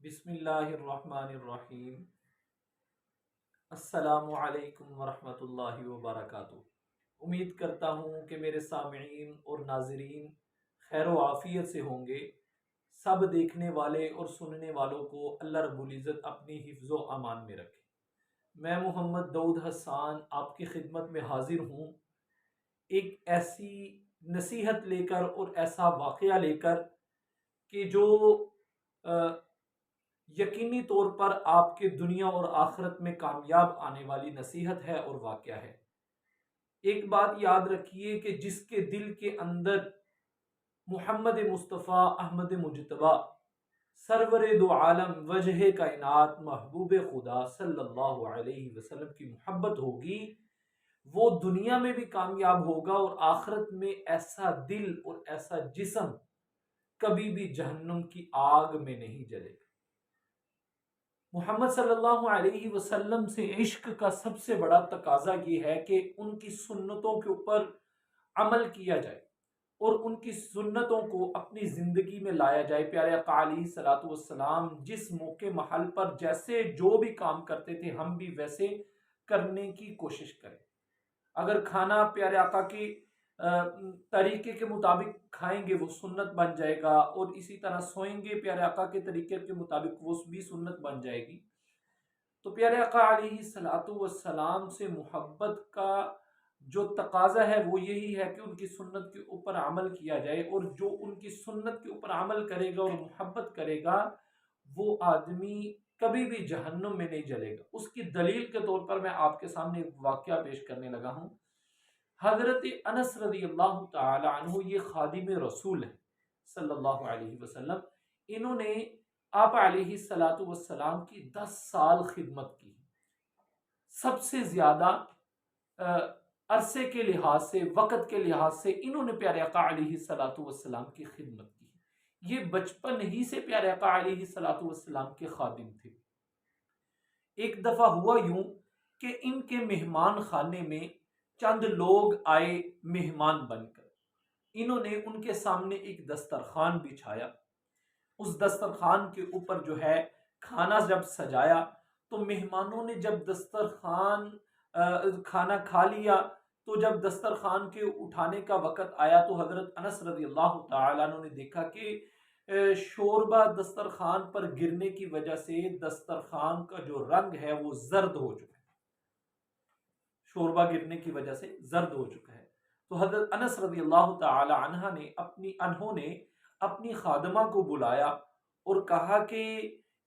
بسم اللہ الرحمن الرحیم۔ السلام علیکم ورحمۃ اللہ وبرکاتہ۔ امید کرتا ہوں کہ میرے سامعین اور ناظرین خیر و عافیت سے ہوں گے۔ سب دیکھنے والے اور سننے والوں کو اللہ رب العزت اپنی حفظ و امان میں رکھے۔ میں محمد دعود حسان آپ کی خدمت میں حاضر ہوں، ایک ایسی نصیحت لے کر اور ایسا واقعہ لے کر کہ جو یقینی طور پر آپ کے دنیا اور آخرت میں کامیاب آنے والی نصیحت ہے اور واقعہ ہے۔ ایک بات یاد رکھیے کہ جس کے دل کے اندر محمد مصطفیٰ احمد مجتبیٰ سرور دو عالم وجہ کائنات محبوب خدا صلی اللہ علیہ وسلم کی محبت ہوگی، وہ دنیا میں بھی کامیاب ہوگا اور آخرت میں ایسا دل اور ایسا جسم کبھی بھی جہنم کی آگ میں نہیں جلے گا۔ محمد صلی اللہ علیہ وسلم سے عشق کا سب سے بڑا تقاضا یہ ہے کہ ان کی سنتوں کے اوپر عمل کیا جائے اور ان کی سنتوں کو اپنی زندگی میں لایا جائے۔ پیارے آقا علیہ الصلوۃ والسلام جس موقع محل پر جیسے جو بھی کام کرتے تھے ہم بھی ویسے کرنے کی کوشش کریں۔ اگر کھانا پیارے آقا کی طریقے کے مطابق کھائیں گے وہ سنت بن جائے گا، اور اسی طرح سوئیں گے پیارے آقا کے طریقے کے مطابق وہ بھی سنت بن جائے گی۔ تو پیارے آقا علیہ الصلوۃ والسلام سے محبت کا جو تقاضا ہے وہ یہی ہے کہ ان کی سنت کے اوپر عمل کیا جائے، اور جو ان کی سنت کے اوپر عمل کرے گا اور محبت کرے گا وہ آدمی کبھی بھی جہنم میں نہیں جلے گا۔ اس کی دلیل کے طور پر میں آپ کے سامنے ایک واقعہ پیش کرنے لگا ہوں۔ حضرت انس رضی اللہ تعالی عنہ یہ خادم رسول ہے صلی اللہ علیہ وسلم، انہوں نے آپ علیہ الصلوۃ والسلام کی 10 سال خدمت کی۔ سب سے زیادہ عرصے کے لحاظ سے، وقت کے لحاظ سے انہوں نے پیارے آقا علیہ الصلوۃ والسلام کی خدمت کی۔ یہ بچپن ہی سے پیارے آقا علیہ الصلوۃ والسلام کے خادم تھے۔ ایک دفعہ ہوا یوں کہ ان کے مہمان خانے میں چند لوگ آئے مہمان بن کر۔ انہوں نے ان کے سامنے ایک دسترخوان بچھایا، اس دسترخوان کے اوپر جو ہے کھانا جب سجایا تو مہمانوں نے جب دسترخوان کھانا کھا لیا تو جب دسترخوان کے اٹھانے کا وقت آیا تو حضرت انس رضی اللہ تعالیٰ عنہ نے دیکھا کہ شوربہ دسترخوان پر گرنے کی وجہ سے دسترخوان کا جو رنگ ہے وہ زرد ہو چکا ہے، شوربہ گرنے کی وجہ سے زرد ہو چکا ہے۔ تو حضرت انس رضی اللہ تعالی عنہ نے اپنی خادمہ کو بلایا اور کہا کہ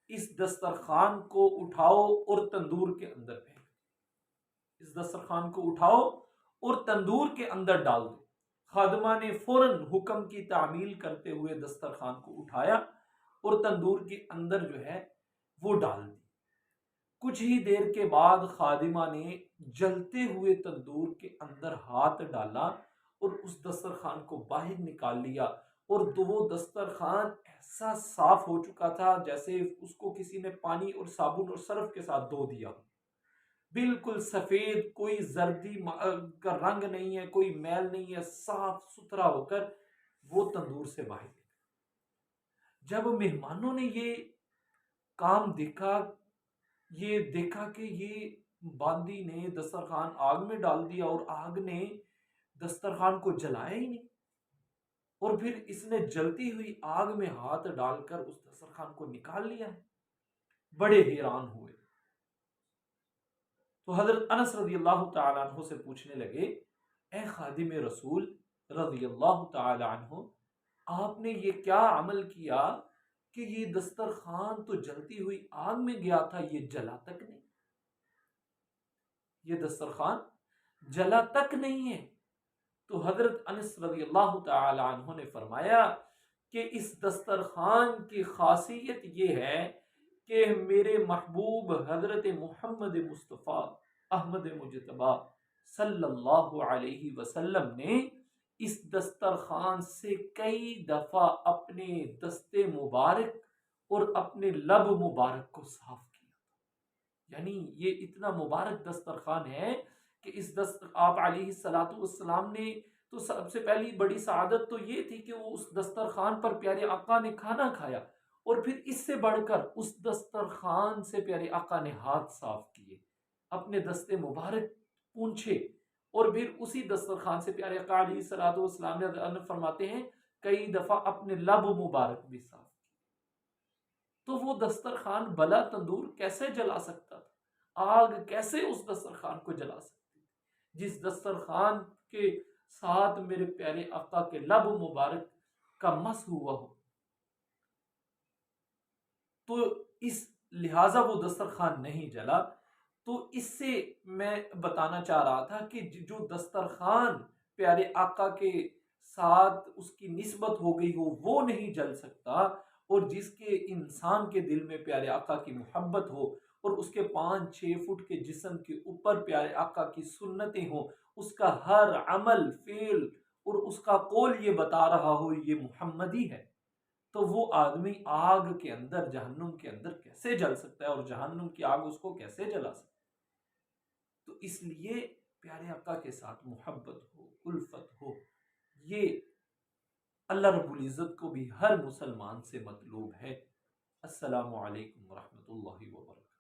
اس دسترخوان کو اٹھاؤ اور تندور کے اندر پھینک، اس دسترخوان کو اٹھاؤ اور تندور کے اندر ڈال دو۔ خادمہ نے فوراً حکم کی تعمیل کرتے ہوئے دسترخوان کو اٹھایا اور تندور کے اندر جو ہے وہ ڈال دی۔ کچھ ہی دیر کے بعد خادمہ نے جلتے ہوئے تندور کے اندر ہاتھ ڈالا اور اس دسترخوان کو باہر نکال لیا، اور تو وہ دسترخوان ایسا صاف ہو چکا تھا جیسے اس کو کسی نے پانی اور صابن اور سرف کے ساتھ دھو دیا، بالکل سفید، کوئی زردی کا رنگ نہیں ہے، کوئی میل نہیں ہے، صاف ستھرا ہو کر وہ تندور سے باہر نکلا۔ جب مہمانوں نے یہ کام دیکھا، یہ دیکھا کہ یہ باندی نے دسترخوان آگ میں ڈال دیا اور آگ نے دسترخوان کو جلایا ہی نہیں، اور پھر اس نے جلتی ہوئی آگ میں ہاتھ ڈال کر اس دسترخوان کو نکال لیا ہے، بڑے حیران ہوئے۔ تو حضرت انس رضی اللہ تعالی عنہ سے پوچھنے لگے، اے خادم رسول رضی اللہ تعالی عنہ، آپ نے یہ کیا عمل کیا کہ یہ دسترخوان تو جلتی ہوئی آگ میں گیا تھا، یہ جلا تک نہیں، یہ دسترخوان جلا تک نہیں ہے؟ تو حضرت انس رضی اللہ تعالی عنہ نے فرمایا کہ اس دسترخوان کی خاصیت یہ ہے کہ میرے محبوب حضرت محمد مصطفیٰ احمد مجتبیٰ صلی اللہ علیہ وسلم نے اس دسترخوان سے کئی دفعہ اپنے دست مبارک اور اپنے لب مبارک کو صاف کیا، یعنی یہ اتنا مبارک دسترخوان ہے کہ آپ علیہ الصلوۃ والسلام نے تو سب سے پہلی بڑی سعادت تو یہ تھی کہ وہ اس دسترخوان پر پیارے آقا نے کھانا کھایا، اور پھر اس سے بڑھ کر اس دسترخوان سے پیارے آقا نے ہاتھ صاف کیے، اپنے دستے مبارک پونچھے، اور پھر اسی دسترخوان سے پیارے آقا علیہ الصلوۃ والسلام نے فرماتے ہیں کئی دفعہ اپنے لب مبارک بھی صاف کیے۔ تو وہ دسترخوان بلا تندور کیسے جلا سکتا تھا؟ آگ کیسے اس دسترخوان کو جلا سکتی تھی جس دسترخوان کے ساتھ میرے پیارے آقا کے لب مبارک کا مس ہوا ہو؟ تو اس لہٰذا وہ دسترخوان نہیں جلا۔ تو اس سے میں بتانا چاہ رہا تھا کہ جو دسترخوان پیارے آقا کے ساتھ اس کی نسبت ہو گئی ہو وہ نہیں جل سکتا، اور جس کے انسان کے دل میں پیارے آقا کی محبت ہو اور اس کے 5-6 فٹ کے جسم کے اوپر پیارے آقا کی سنتیں ہوں، اس کا ہر عمل فعل اور اس کا قول یہ بتا رہا ہو یہ محمدی ہے، تو وہ آدمی آگ کے اندر جہنم کے اندر کیسے جل سکتا ہے، اور جہنم کی آگ اس کو کیسے جلا سکتا ہے؟ تو اس لیے پیارے آقا کے ساتھ محبت ہو، الفت ہو، یہ اللہ رب العزت کو بھی ہر مسلمان سے مطلوب ہے۔ السلام علیکم ورحمۃ اللہ وبرکاتہ۔